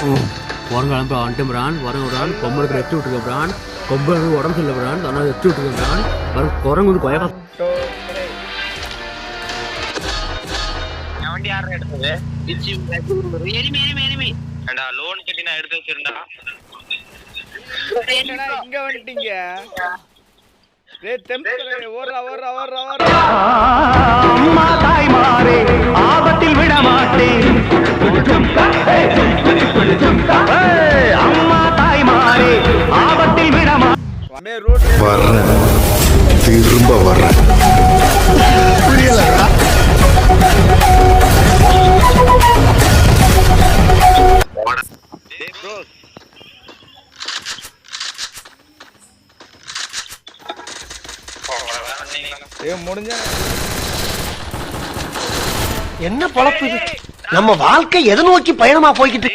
உரங்க வந்துட்டு பிரான் வரங்க பிரான் கொம்பளுக்கு எத்தி விட்டுருக்க பிரான் கொம்பளுக்கு உடம்பு சரியில்லை பிரான் அதனால் எத்தி விட்டுருக்க பிரான் வர குரங்கு வந்து கொயக்கா வண்டி யாரும் எடுத்தது லோன் கட்டி நான் எடுத்து வச்சிருந்தா இங்க வந்துட்டீங்க அம்மா தாய்மாரே ஆபத்தில் விட மாட்டேன் அம்மா தாய்மாரே ஆபத்தில் விட வர்றேன் திரும்ப வர்றேன் புரியலடா என்ன பொழப்பு இது? நம்ம வாழ்க்கை எதை நோக்கி பயணமா போய்கிட்டு